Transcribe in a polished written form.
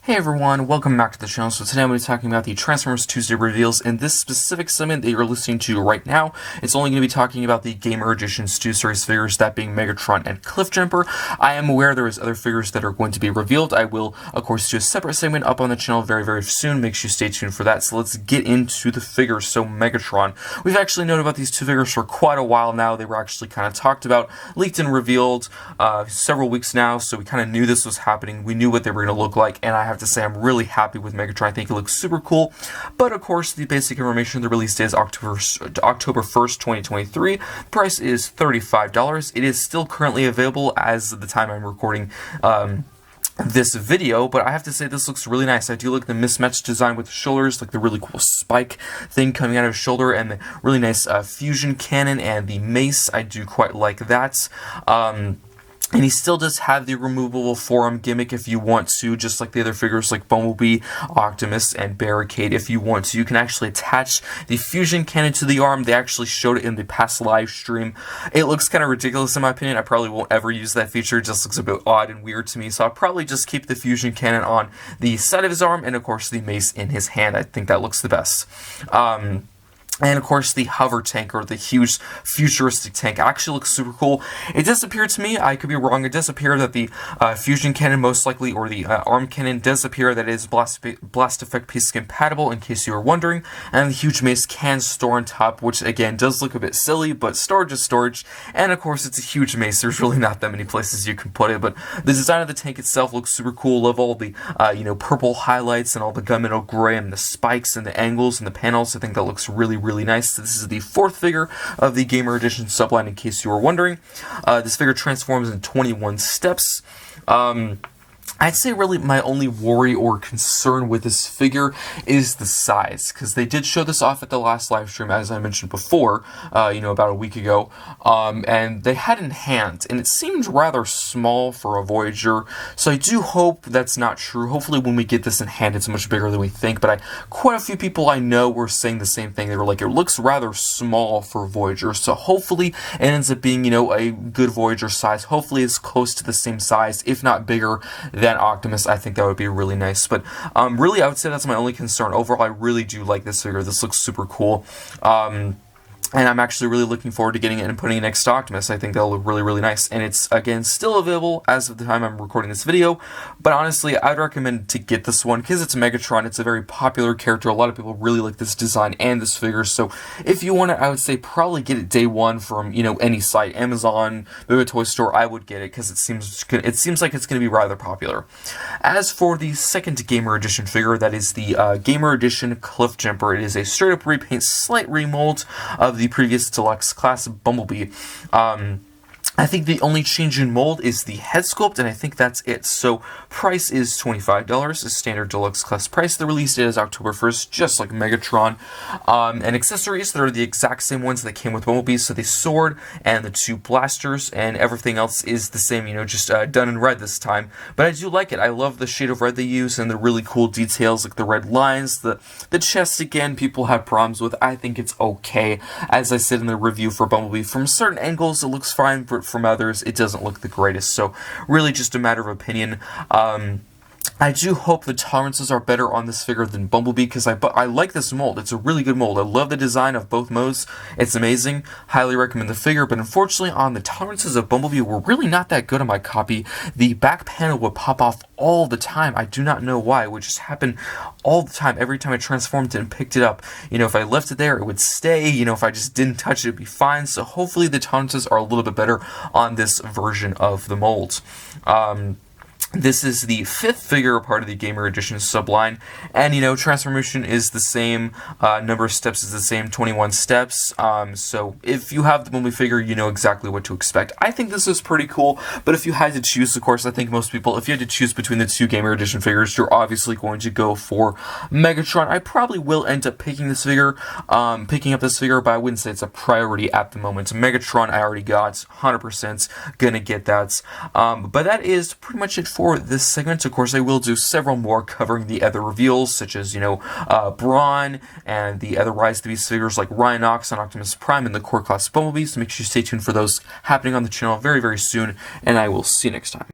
Hey everyone, welcome back to the channel. So today I'm going to be talking about the Transformers Tuesday reveals. In this specific segment that you're listening to right now, it's only going to be talking about the Gamer Edition's 2 series figures, that being Megatron and Cliffjumper. I am aware there is other figures that are going to be revealed. I will, of course, do a separate segment up on the channel very soon. Make sure you stay tuned for that. So let's get into the figures. So Megatron. We've actually known about these two figures for quite a while now. They were actually kind of talked about, leaked and revealed several weeks now, so we kind of knew this was happening. We knew what they were going to look like, and I have to say I'm really happy with Megatron. I think it looks super cool. But of course, the basic information, the release date is October 1st, 2023. The price is $35. It is still currently available as of the time I'm recording this video, but I have to say this looks really nice. I do like the mismatched design with the shoulders, like the really cool spike thing coming out of his shoulder, and the really nice fusion cannon and the mace. I do quite like that. And he still does have the removable forearm gimmick if you want to, just like the other figures like Bumblebee, Optimus, and Barricade. If you want to, you can actually attach the fusion cannon to the arm. They actually showed it in the past live stream. It looks kind of ridiculous in my opinion. I probably won't ever use that feature. It just looks a bit odd and weird to me. So I'll probably just keep the fusion cannon on the side of his arm and, of course, the mace in his hand. I think that looks the best. And of course, the hover tank, or the huge futuristic tank, actually looks super cool. It does appear to me, I could be wrong, it does appear that the fusion cannon most likely, or the arm cannon does appear that it is blast effect piece compatible, in case you were wondering. And the huge mace can store on top, which again does look a bit silly, but storage is storage. And of course, it's a huge mace. There's really not that many places you can put it, but the design of the tank itself looks super cool. Love all the purple highlights and all the gunmetal gray and the spikes and the angles and the panels. I think that looks really nice. So this is the 4th figure of the Gamer Edition subline, in case you were wondering. This figure transforms in 21 steps. I'd say really my only worry or concern with this figure is the size, because they did show this off at the last live stream, as I mentioned before, about a week ago, and they had it in hand, and it seemed rather small for a Voyager, so I do hope that's not true. Hopefully when we get this in hand, it's much bigger than we think, but quite a few people I know were saying the same thing. They were like, it looks rather small for a Voyager, so hopefully it ends up being, a good Voyager size. Hopefully it's close to the same size, if not bigger than Optimus. I think that would be really nice, but really I would say that's my only concern. Overall, I really do like this figure. This looks super cool. And I'm actually really looking forward to getting it and putting it next to Optimus. I think that'll look really nice. And it's, again, still available as of the time I'm recording this video. But honestly, I'd recommend to get this one because it's Megatron. It's a very popular character. A lot of people really like this design and this figure. So if you want it, I would say probably get it day one from, any site. Amazon, maybe a toy store, I would get it because it seems like it's going to be rather popular. As for the second Gamer Edition figure, that is the Gamer Edition Cliffjumper. It is a straight-up repaint, slight remold of the previous deluxe class Bumblebee. I think the only change in mold is the head sculpt, and I think that's it. So price is $25, a standard deluxe class price. The release date is October 1st, just like Megatron. And accessories that are the exact same ones that came with Bumblebee, so the sword and the 2 blasters, and everything else is the same, just done in red this time. But I do like it. I love the shade of red they use and the really cool details, like the red lines, the chest again, people have problems with. I think it's okay. As I said in the review for Bumblebee, from certain angles it looks fine, but from others it doesn't look the greatest, so really just a matter of opinion. I do hope the tolerances are better on this figure than Bumblebee, because I like this mold. It's a really good mold. I love the design of both modes. It's amazing. Highly recommend the figure, but unfortunately on the tolerances of Bumblebee were really not that good on my copy. The back panel would pop off all the time. I do not know why. It would just happen all the time. Every time I transformed it and picked it up, if I left it there, it would stay. If I just didn't touch it, it'd be fine. So hopefully the tolerances are a little bit better on this version of the mold. This is the 5th figure part of the Gamer Edition subline, and transformation is the same, number of steps is the same, 21 steps, so if you have the Bumblebee figure, you know exactly what to expect. I think this is pretty cool, but if you had to choose, of course, I think most people, if you had to choose between the 2 Gamer Edition figures, you're obviously going to go for Megatron. I probably will end up picking up this figure, but I wouldn't say it's a priority at the moment. Megatron I already got, 100% gonna get that, but that is pretty much it for this segment. Of course, I will do several more covering the other reveals, such as, Brawn and the other Rise of the Beast figures like Rhinox and Optimus Prime and the Core Class Bumblebee, so make sure you stay tuned for those happening on the channel very soon, and I will see you next time.